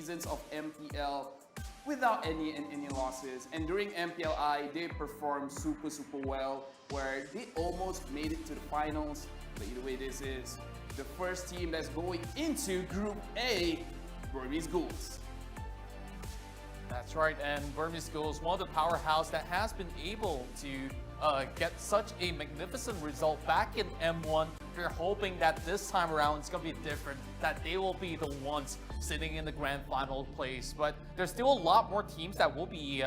seasons of MPL without any losses. And during MPLI, they performed super well, where they almost made it to the finals. But either way, this is the first team that's going into Group A, Burmese Ghouls. That's right, and Burmese Ghouls, one of the powerhouse that has been able to get such a magnificent result back in M1. They're hoping that this time around it's going to be different, that they will be the ones sitting in the grand final place. But there's still a lot more teams that will be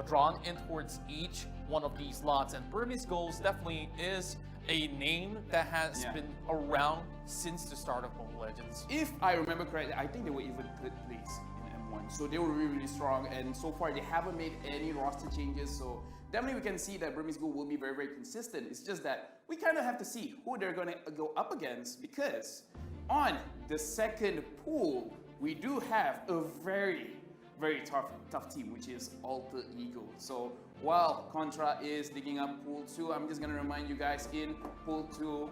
drawn in towards each one of these lots, and Burmese Ghouls definitely is a name that has been around since the start of Mobile Legends. If I remember correctly, I think they were even third place in M1, so they were really strong, and so far they haven't made any roster changes, so definitely we can see that Burmese Ghoul will be very consistent. It's just that we kind of have to see who they're going to go up against, because on the second pool, we do have a very tough team, which is ALTEREGO. So while Contra is digging up Pool 2, I'm just going to remind you guys in Pool 2.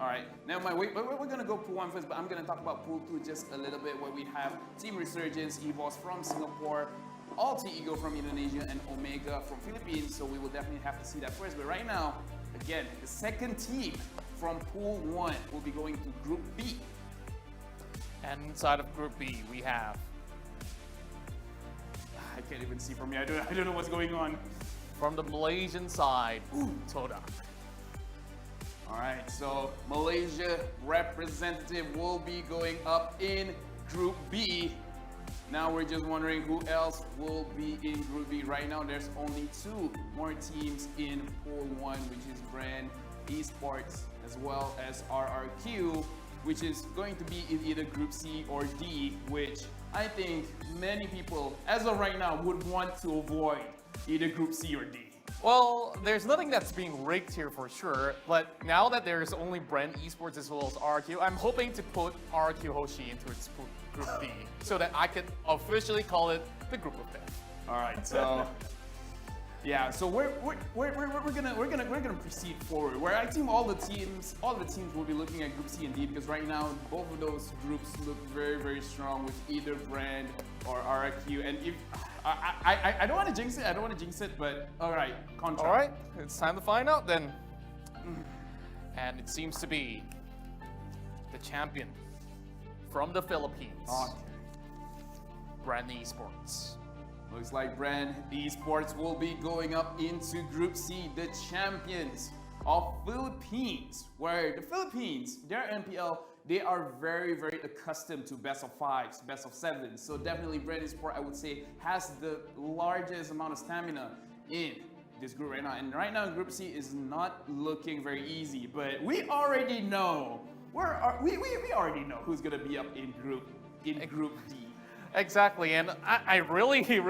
Alright, never mind, we're going to go Pool 1 first, but I'm going to talk about Pool 2 just a little bit, where we have Team Resurgence, Evos from Singapore, ALTEREGO from Indonesia, and Omega from Philippines. So we will definitely have to see that first. But right now, again, the second team from Pool 1 will be going to Group B. And inside of Group B, we have... I can't even see from here. I don't know what's going on. From the Malaysian side, Toda. Alright, so Malaysia representative will be going up in Group B. Now we're just wondering who else will be in Group B. Right now there's only 2 more teams in Pool 1, which is Brand Esports as well as RRQ, which is going to be in either Group C or D, which I think many people, as of right now, would want to avoid either Group C or D. Well, there's nothing that's being rigged here for sure, but now that there's only Brand Esports as well as RRQ, I'm hoping to put RRQ Hoshi into its Group D, so that I can officially call it the Group of Death. All right, so yeah, so we're gonna proceed forward. Where I think all the teams will be looking at Group C and D, because right now both of those groups look very strong with either Brand or RRQ. And if I don't want to jinx it, but all right, Contra. All right, it's time to find out then. And it seems to be the champion from the Philippines, Brand Esports. Looks like Brand Esports will be going up into Group C, the champions of Philippines, where the Philippines, their MPL, they are very accustomed to best of 5s, best of 7s. So definitely Brand Esports, I would say, has the largest amount of stamina in this group right now. And right now Group C is not looking very easy, but we already know, we already know who's gonna be up in Group D. Exactly, and I really didn't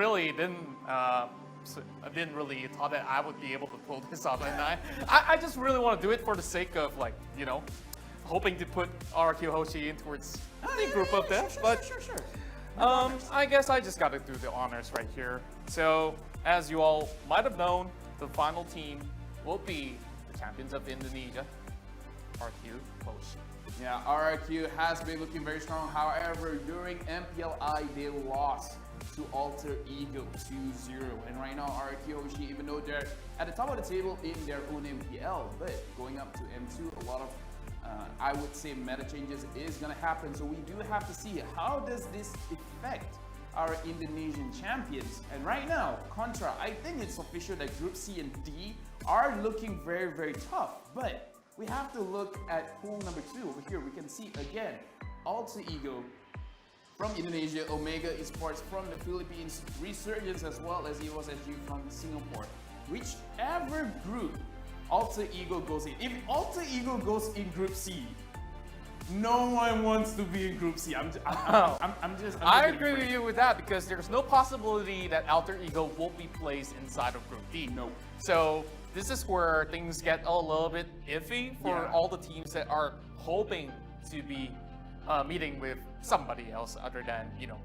really thought that I would be able to pull this off, and I just really want to do it for the sake of, like, you know, hoping to put RQ Hoshi in towards the Group of Death. Sure. I guess I just got to do the honors right here. So, as you all might have known, the final team will be the champions of Indonesia, RQ Hoshi. Yeah, RRQ has been looking very strong. However, during MPLI, they lost to ALTEREGO 2-0. And right now, RRQ Hoshi, even though they're at the top of the table in their own MPL, but going up to M2, a lot of, I would say, meta changes is going to happen. So we do have to see how does this affect our Indonesian champions. And right now, Contra, I think it's official that Group C and D are looking very tough. But we have to look at pool number 2 over here. We can see again, ALTEREGO from Indonesia, Omega Esports from the Philippines, Resurgence as well as Evos SG from Singapore. Whichever group ALTEREGO goes in, if ALTEREGO goes in Group C, no one wants to be in Group C. I agree with you with that, because there's no possibility that ALTEREGO will be placed inside of Group D. No. So this is where things get a little bit iffy for all the teams that are hoping to be meeting with somebody else other than, you know,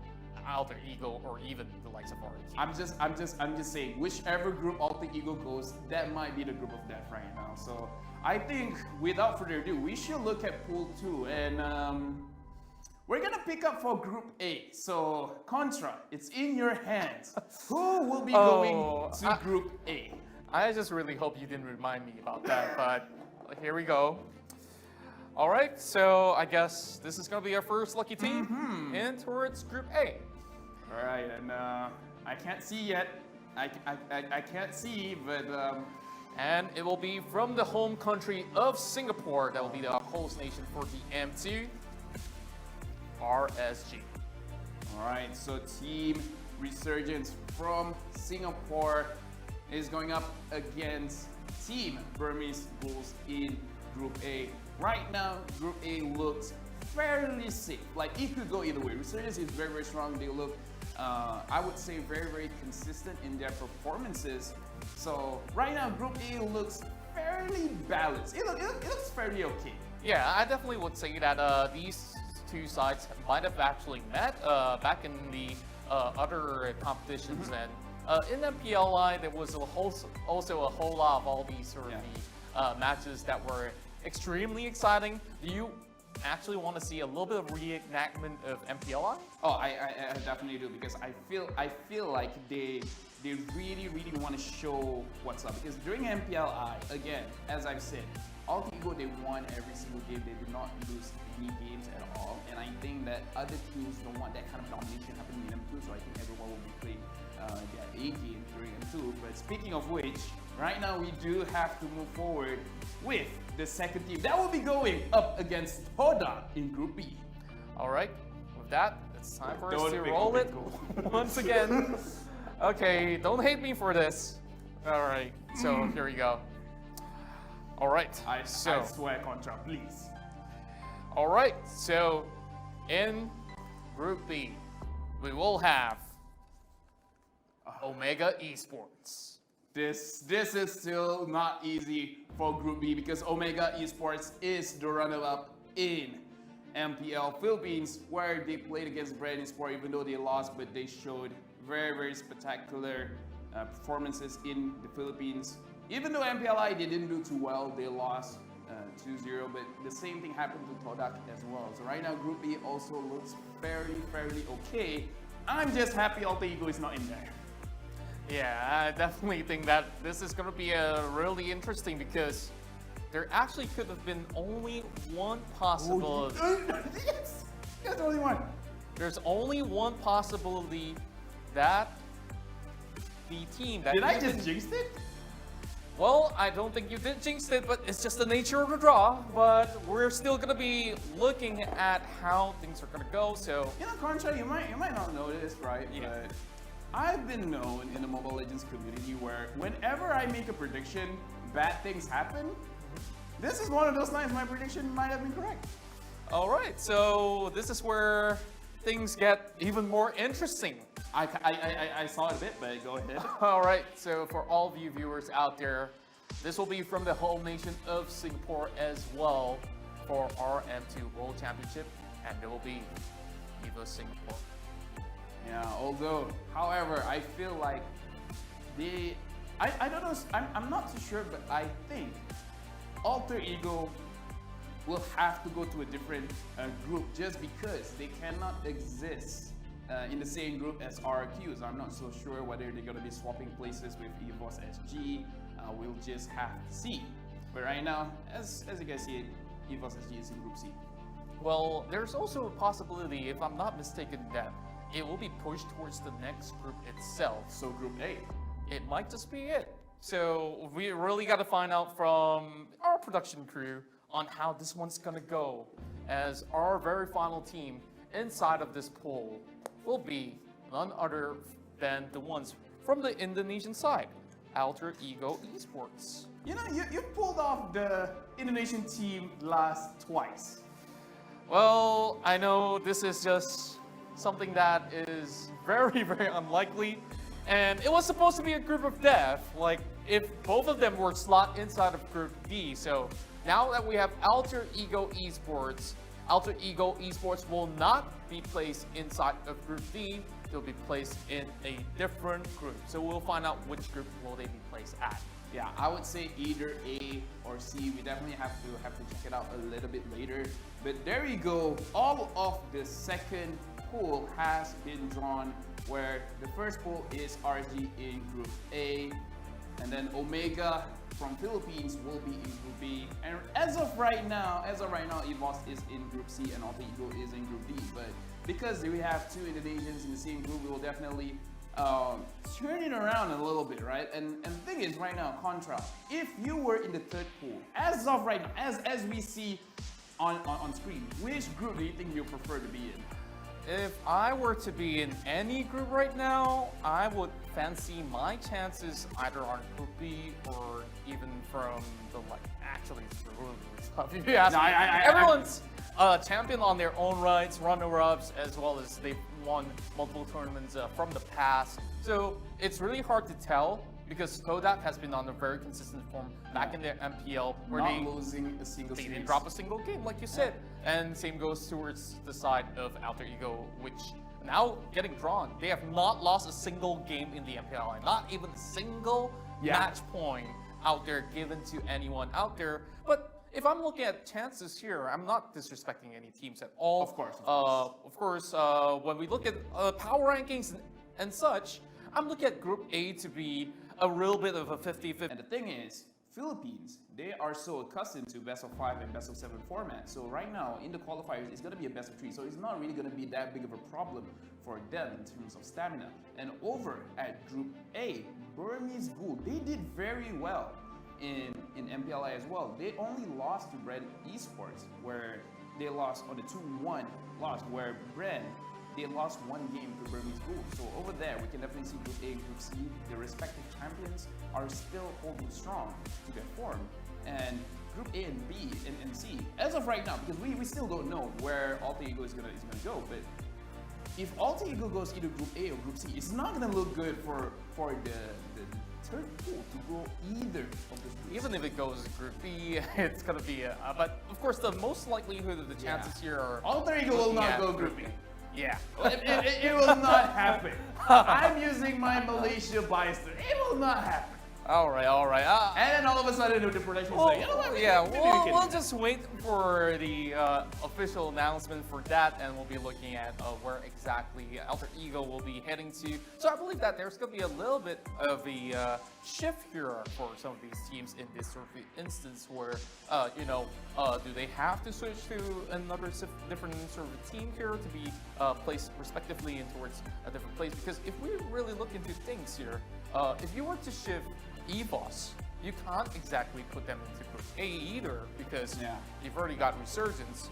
ALTEREGO or even the likes of RRQ. I'm just saying, whichever group ALTEREGO goes, that might be the Group of Death right now. So I think without further ado, we should look at pool 2, and We're gonna pick up for Group A. So, Contra, it's in your hands. Who will be going to Group A? I just really hope you didn't remind me about that, but here we go. All right, so I guess this is going to be our first lucky team in towards Group A. All right, and I can't see yet. I can't see, but and it will be from the home country of Singapore. That will be the host nation for the M2, RSG. All right, so Team Resurgence from Singapore is going up against Team Burmese Bulls in Group A. Right now, Group A looks fairly safe. Like, it could go either way. Resurgence is very, very strong. They look, I would say, very, very consistent in their performances. So, right now, Group A looks fairly balanced. It looks fairly okay. Yeah, I definitely would say that these two sides might have actually met back in the other competitions. And in MPLI, there was also a whole lot of all these sort of the matches that were extremely exciting. Do you actually want to see a little bit of reenactment of MPLI? Oh, I definitely do, because I feel like they really want to show what's up. Because during MPLI, again, as I've said, ALTEREGO, they won every single game. They did not lose any games at all. And I think that other teams don't want that kind of domination happening in M2. So I think everyone will be playing their A game during M2. But speaking of which, right now we do have to move forward with the second team that will be going up against Hoda in Group B. All right, with that, it's time for us to roll it once again. Okay, don't hate me for this. All right, so here we go. All right, I swear, Contra, please. All right, so in Group B, we will have Omega Esports. This is still not easy for Group B, because Omega Esports is the runner-up in MPL Philippines, where they played against Brand Sport, even though they lost, but they showed very, very spectacular performances in the Philippines. Even though MPLI, they didn't do too well, they lost 2-0, but the same thing happened to Todak as well. So right now, Group B also looks fairly okay. I'm just happy ALTEREGO is not in there. Yeah, I definitely think that this is going to be really interesting, because there actually could have been only one possibility. Yes! There's only one. There's only one possibility that the team that... Did I just jinx it? Well, I don't think you did jinx it, but it's just the nature of the draw. But we're still going to be looking at how things are going to go, so... You know, Contra, you might not know this, right? Yeah. But I've been known in the Mobile Legends community where whenever I make a prediction, bad things happen. This is one of those times my prediction might have been correct. All right, so this is where things get even more interesting. I saw it a bit, but go ahead. All right, so for all of you viewers out there, this will be from the home nation of Singapore as well for our M2 World Championship, and it will be Evos Singapore. Yeah, although, however, I feel like I don't know, I'm not too sure, but I think ALTEREGO will have to go to a different group, just because they cannot exist in the same group as RQs. I'm not so sure whether they're going to be swapping places with Evos SG. We'll just have to see. But right now, as you guys see it, Evos SG is in Group C. Well, there's also a possibility, if I'm not mistaken, that it will be pushed towards the next group itself. So Group A. It might just be it. So we really got to find out from our production crew on how this one's going to go, as our very final team inside of this poll will be none other than the ones from the Indonesian side, ALTEREGO Esports. You know, you pulled off the Indonesian team last twice. Well, I know this is just something that is very, very unlikely. And it was supposed to be a group of death, like if both of them were slot inside of Group D. So now that we have ALTEREGO Esports, ALTEREGO Esports will not be placed inside of Group D. They'll be placed in a different group. So we'll find out which group will they be placed at. Yeah, I would say either A or C. We definitely have to check it out a little bit later. But there we go. All of the second pool has been drawn, where the first pool is RG in Group A, and then Omega from Philippines will be in Group B. And as of right now, Evos is in Group C and ALTEREGO is in Group D. But because we have two Indonesians in the same group, we will definitely turn it around a little bit, right? And the thing is, right now, Contra, if you were in the third pool, as of right now, as we see on screen, which group do you think you prefer to be in? If I were to be in any group right now, I would fancy my chances either on Group B or even from the actually it's really tough. If you ask me, everyone's champion on their own rights, runner-ups, as well as they've won multiple tournaments from the past. So it's really hard to tell because Kodak has been on a very consistent form back in their MPL where Not losing a single they series. didn't drop a single game, like you said. And same goes towards the side of ALTEREGO, which now getting drawn. They have not lost a single game in the MPL, not even a single match point out there given to anyone out there. But if I'm looking at chances here, I'm not disrespecting any teams at all. Of course. Of course, when we look at power rankings and such, I'm looking at Group A to be a real bit of a 50-50. And the thing is, Philippines, they are so accustomed to best of 5 and best of 7 format. So right now, in the qualifiers, it's going to be a best of 3. So it's not really going to be that big of a problem for them in terms of stamina. And over at Group A, Burmese Ghoul, they did very well in MPLI as well. They only lost to Bren Esports, where they lost on the 2-1 loss, where Bren, they lost one game to Burmese Ghoul. So over there, we can definitely see Group A and Group C, the respective champions are still holding strong to their form. And Group A and B and C, as of right now, because we still don't know where ALTEREGO is gonna go, but if ALTEREGO goes either Group A or Group C, it's not gonna look good for the third pool to go either of those groups. Even if it goes Group B, it's gonna be but of course the most likelihood of the chances here are ALTEREGO will not go Group B. Yeah. It will not happen. I'm using my Malaysia bias. It will not happen. All right. And then all of a sudden, the production is like, you know what? We'll just wait for the official announcement for that, and we'll be looking at where exactly ALTEREGO will be heading to. So I believe that there's going to be a little bit of a shift here for some of these teams in this sort of instance where, do they have to switch to another different sort of team here to be placed respectively in towards a different place? Because if we really look into things here, if you were to shift Evos, you can't exactly put them into Group A either because you've already got Resurgence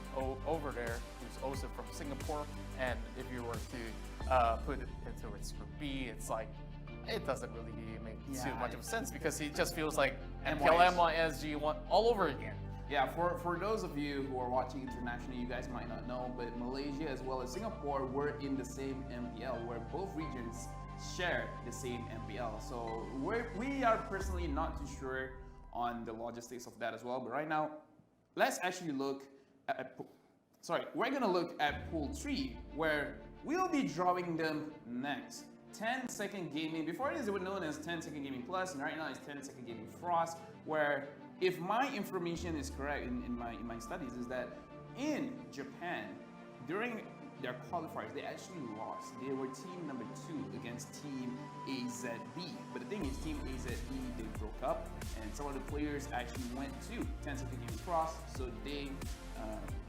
over there, who's also from Singapore. And if you were to put it into its Group B, it's like, it doesn't really make too much of sense because it just feels like MPL, MYSG all over again. Yeah, for those of you who are watching internationally, you guys might not know, but Malaysia as well as Singapore were in the same MPL where both regions share the same MPL. So we are personally not too sure on the logistics of that as well. But right now, let's actually look at, we're gonna look at Pool 3, where we'll be drawing them next. 10-second gaming, before it was known as 10-second gaming plus, and right now it's 10-second gaming frost, where if my information is correct in my studies, is that in Japan, during their qualifiers, they actually lost. They were team number 2 against team AZB. But the thing is, team AZB, they broke up, and some of the players actually went to 10-second gaming frost, so they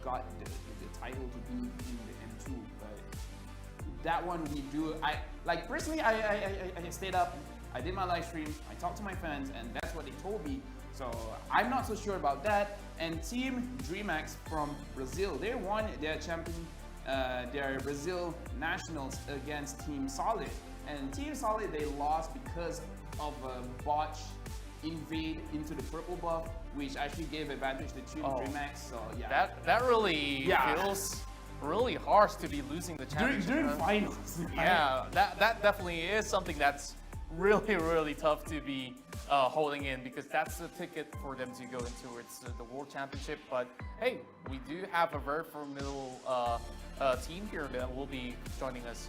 got the title to be in the M2. But that one we do, personally, I stayed up, I did my live stream, I talked to my fans, and that's what they told me. So I'm not so sure about that. And Team DreamX from Brazil, they won their champion, their Brazil nationals against Team Solid. And Team Solid, they lost because of a botch invade into the purple buff, which actually gave advantage to Team DreamX. So yeah, that really feels really harsh to be losing the championship during finals. Yeah, that definitely is something that's really tough to be holding in, because that's the ticket for them to go into the World Championship. But hey, we do have a very formidable team here that will be joining us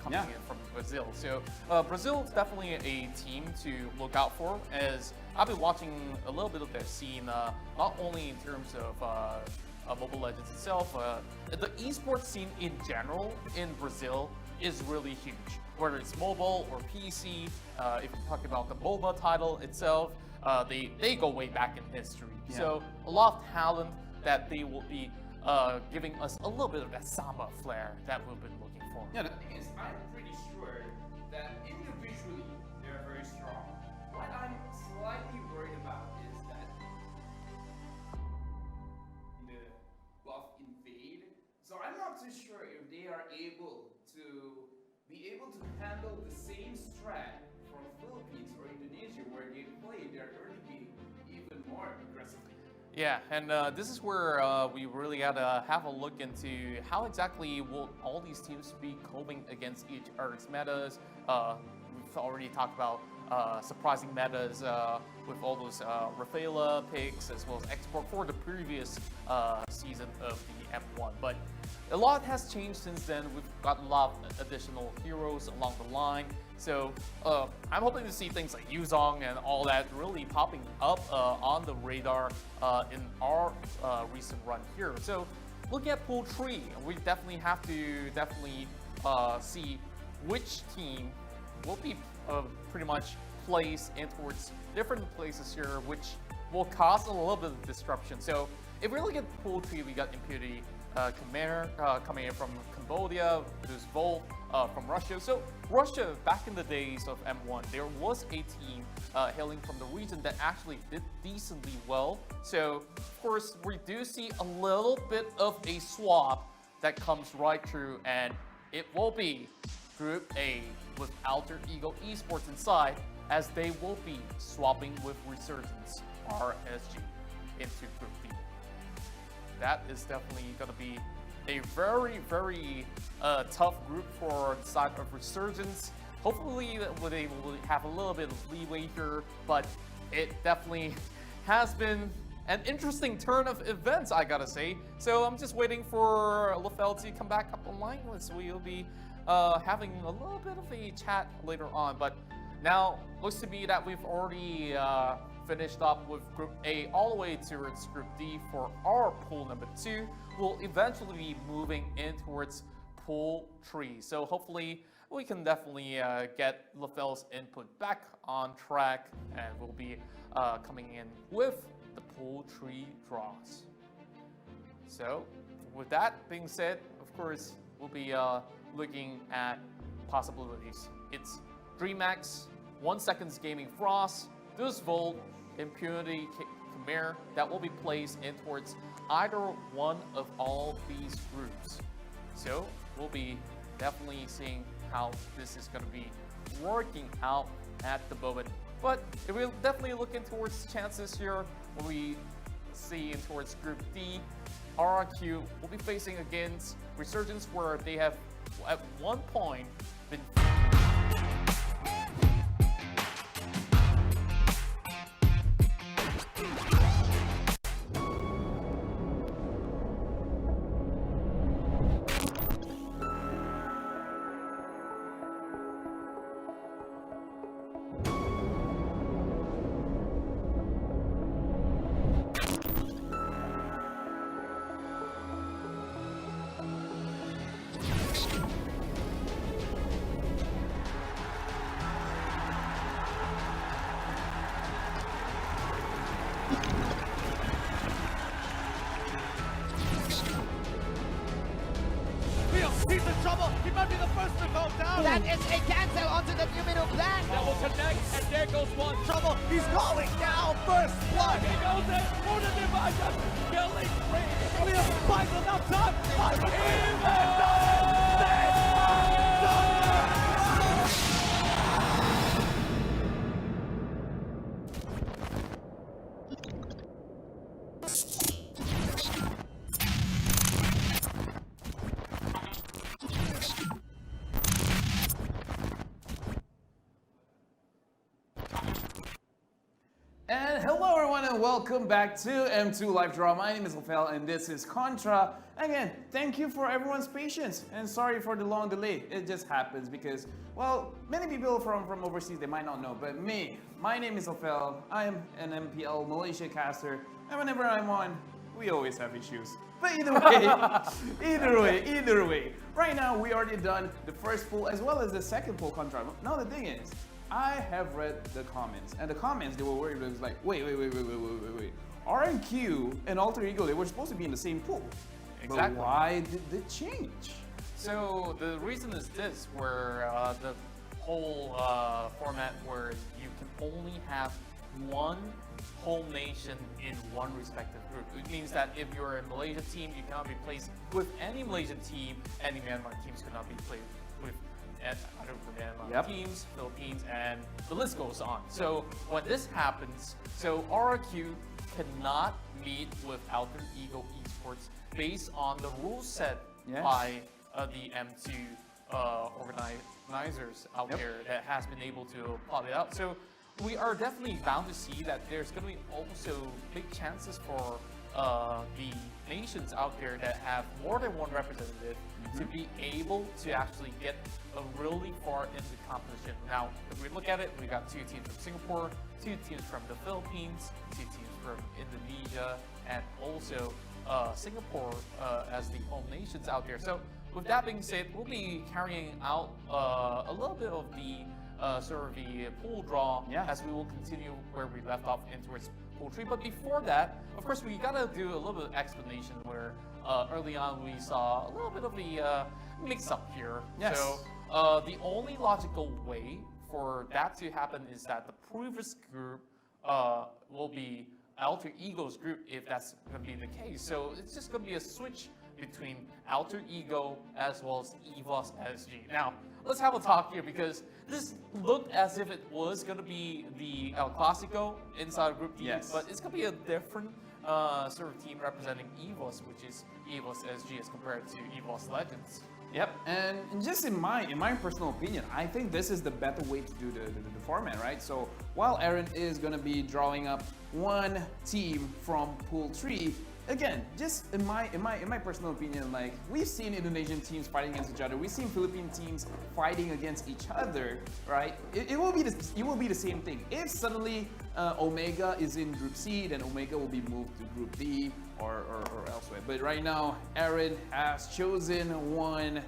coming in from Brazil. So Brazil is definitely a team to look out for, as I've been watching a little bit of their scene, not only in terms of Mobile Legends itself, the esports scene in general in Brazil is really huge. Whether it's mobile or PC, if you talk about the MOBA title itself, they go way back in history. Yeah. So a lot of talent that they will be giving us a little bit of that samba flair that we've been looking for. Yeah, the thing is, I'm pretty sure that individually they're very strong. What I'm slightly worried about is that the buff invade. So I'm not too sure if they are able to handle the same strat from Philippines or Indonesia, where they play their early game even more aggressively. Yeah, and this is where we really gotta have a look into how exactly will all these teams be coping against each other's metas. We've already talked about surprising metas with all those Rafaela picks, as well as export for the previous season of the M1. But a lot has changed since then. We've got a lot of additional heroes along the line. So I'm hoping to see things like Yuzong and all that really popping up on the radar in our recent run here. So looking at Pool 3, we definitely have to see which team will be pretty much placed in towards different places here, which will cause a little bit of disruption. So if we look at Pool 3, we got Impunity, Khmer coming in from Cambodia, there's Volt from Russia. So Russia, back in the days of M1, there was a team hailing from the region that actually did decently well. So of course, we do see a little bit of a swap that comes right through, and it will be Group A with ALTEREGO Esports inside, as they will be swapping with Resurgence RSG into Group D. That is definitely going to be a very, very tough group for the side of Resurgence. Hopefully they will have a little bit of leeway here, but it definitely has been an interesting turn of events, I gotta say. So I'm just waiting for LaFell to come back up online, so we'll be having a little bit of a chat later on. But now looks to be that we've already finished up with Group A all the way towards Group D for our pool number 2. We'll eventually be moving in towards Pool 3. So hopefully we can definitely get LaFell's input back on track, and we'll be coming in with the Pool 3 draws. So with that being said, of course, we'll be looking at possibilities. It's DreamHack, 1 Seconds Gaming Frost, Deuce Volt, Impunity Khmer that will be placed in towards either one of all these groups. So we'll be definitely seeing how this is going to be working out at the moment. But if we're definitely looking towards chances here, when we see in towards Group D, RRQ will be facing against Resurgence, where they have at one point been He's in trouble. He might be the first to go down. That is a cancel onto the Numino plan. That will connect, and there goes one. Trouble. He's calling down first blood. He goes in for the division. Killing free. Liam finds enough time. And hello everyone and welcome back to M2 Live Draw. My name is Rafael and this is Contra. Again, thank you for everyone's patience and sorry for the long delay. It just happens because, well, many people from overseas, they might not know, but my name is Rafael. I am an MPL Malaysia caster and whenever I'm on, we always have issues. But either way, right now we already done the first pool as well as the second pool Contra. Now the thing is, I have read the comments, and the comments, they were worried. It was like, wait. RNQ and Alter Ego, they were supposed to be in the same pool. Exactly. But why did they change? So the reason is this, where the whole format where you can only have one home nation in one respective group. It means that if you're a Malaysia team, you cannot be placed with any Malaysian team, any Myanmar teams could not be played with other Myanmar teams, Philippines, and the list goes on. So when this happens, so RRQ cannot meet with Alter Ego Esports based on the rules set by the M2 organizers out there that has been able to plot it out. So we are definitely bound to see that there's going to be also big chances for the nations out there that have more than one representative to be able to actually get really far into the competition. Now, if we look at it, we got 2 teams from Singapore, 2 teams from the Philippines, 2 teams from Indonesia, and also Singapore as the home nations out there. So with that being said, we'll be carrying out a little bit of the sort of the pool draw as we will continue where we left off in towards pool 3. But before that, of course, we gotta do a little bit of explanation where early on we saw a little bit of the mix-up here. Yes. So the only logical way for that to happen is that the previous group will be Alter Ego's group if that's going to be the case. So it's just going to be a switch between Alter Ego as well as Evos SG. Now, let's have a talk here because this looked as if it was going to be the El Clasico inside of Group D, but it's going to be a different sort of team representing Evos, which is Evos SG as compared to Evos Legends. Yep, and just in my personal opinion, I think this is the better way to do the format, right? So while Aaron is gonna be drawing up one team from Pool 3, again, just in my personal opinion, like we've seen Indonesian teams fighting against each other, we've seen Philippine teams fighting against each other, right? It will be the same thing. If suddenly Omega is in Group C, then Omega will be moved to Group D or elsewhere. But right now, Aaron has chosen one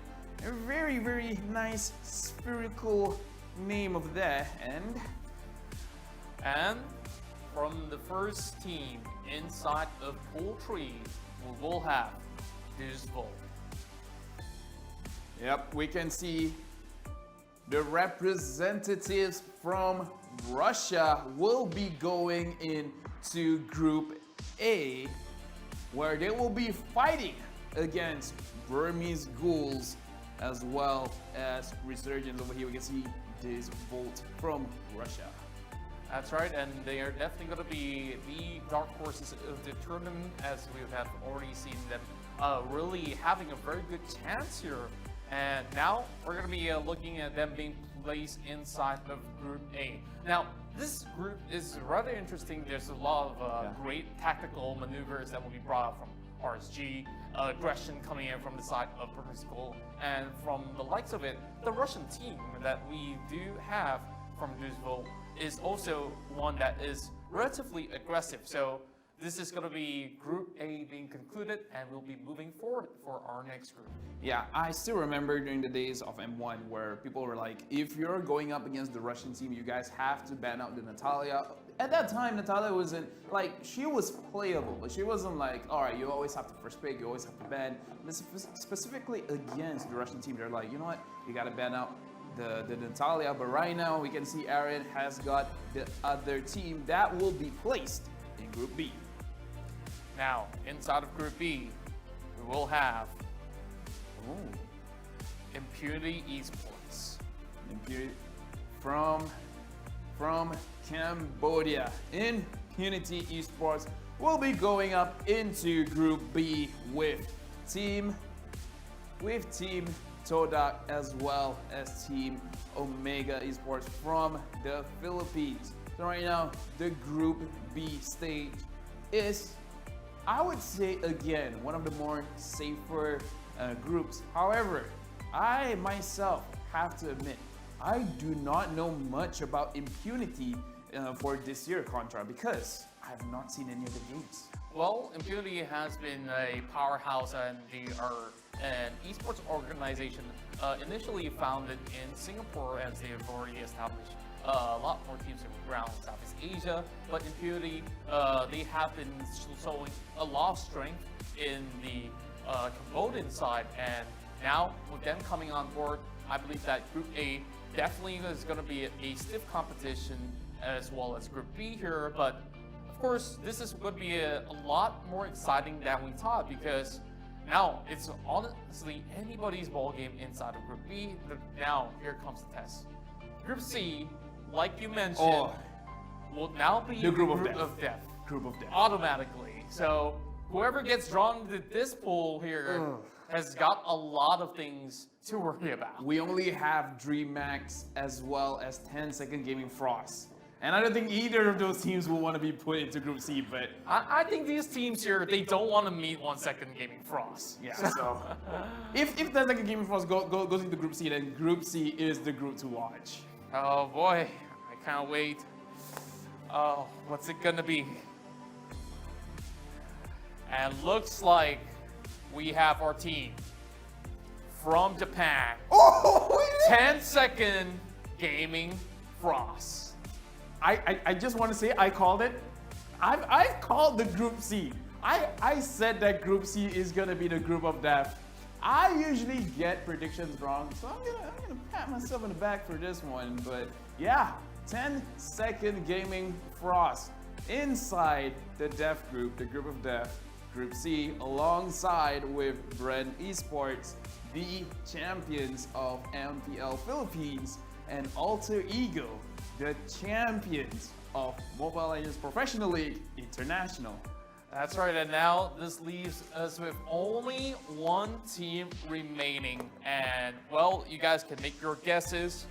very nice spherical name of that, and from the first team inside of Pool 3, we will have this vote. Yep, we can see the representatives from Russia will be going into Group A, where they will be fighting against Burmese Ghouls as well as Resurgence. Over here we can see this vote from Russia. That's right, and they are definitely going to be the dark horses of the tournament, as we have already seen them really having a very good chance here. And now we're going to be looking at them being placed inside of Group A. Now, this group is rather interesting. There's a lot of great tactical maneuvers that will be brought up from RSG, aggression coming in from the side of Burmese Ghoul, and from the likes of it, the Russian team that we do have from Duzvo is also one that is relatively aggressive. So this is going to be Group A being concluded, and we'll be moving forward for our next group. Yeah, I still remember during the days of M1 where people were like, if you're going up against the Russian team, you guys have to ban out the Natalia. At that time, Natalia wasn't, like, she was playable, but she wasn't like, all right, you always have to first pick, you always have to ban. But specifically against the Russian team, they're like, you know what, you got to ban out the Natalia. But right now, we can see Aaron has got the other team that will be placed in Group B. Now, inside of Group B, we will have Impunity Esports. Impunity from Cambodia. Impunity Esports will be going up into Group B with Team Todak as well as Team Omega Esports from the Philippines. So right now, the Group B stage is, I would say again, one of the more safer groups. However, I myself have to admit, I do not know much about impunity for this year Contra because I have not seen any of the games. Well, Impunity has been a powerhouse and they are an esports organization initially founded in Singapore, as they have already established a lot more teams around Southeast Asia. But Impunity, they have been showing a lot of strength in the Cambodian side, and now with them coming on board, I believe that Group A definitely is going to be a stiff competition, as well as Group B here. But of course, this is going to be a lot more exciting than we thought, because now it's honestly anybody's ball game inside of Group B. But now here comes the test. Group C, like you mentioned, will now be the Group of Death. Group of Death. Automatically. So whoever gets drawn into this pool here has got a lot of things to worry about. We only have DreamHack as well as 10-second Gaming Frost. And I don't think either of those teams will want to be put into Group C, but I think these teams here, they don't want to meet 1-second Gaming Frost. yeah, so if 10-second Gaming Frost goes into Group C, then Group C is the group to watch. Oh boy, I can't wait. Oh, what's it gonna be? And looks like we have our team from Japan. Oh, 10-second Gaming Frost. I just want to say I called it. I've called the Group C. I said that Group C is gonna be the Group of Death. I usually get predictions wrong, so I'm gonna pat myself on the back for this one. But yeah, 10-second Gaming Frost inside the Death Group, the Group of Death, Group C, alongside with Bren Esports, the champions of MPL Philippines, and ALTEREGO, the champions of Mobile Legends Professional League International. That's right, and now this leaves us with only one team remaining. And well, you guys can make your guesses.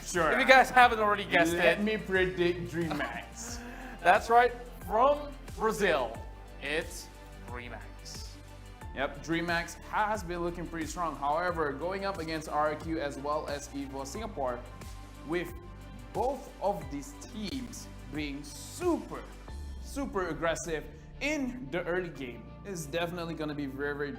Sure. If you guys haven't already guessed Let it, me predict DreamHack. that's right, from Brazil, it's DreamHack. Yep, DreamHack has been looking pretty strong. However, going up against RQ as well as Evos Singapore, with both of these teams being super aggressive in the early game, is definitely going to be very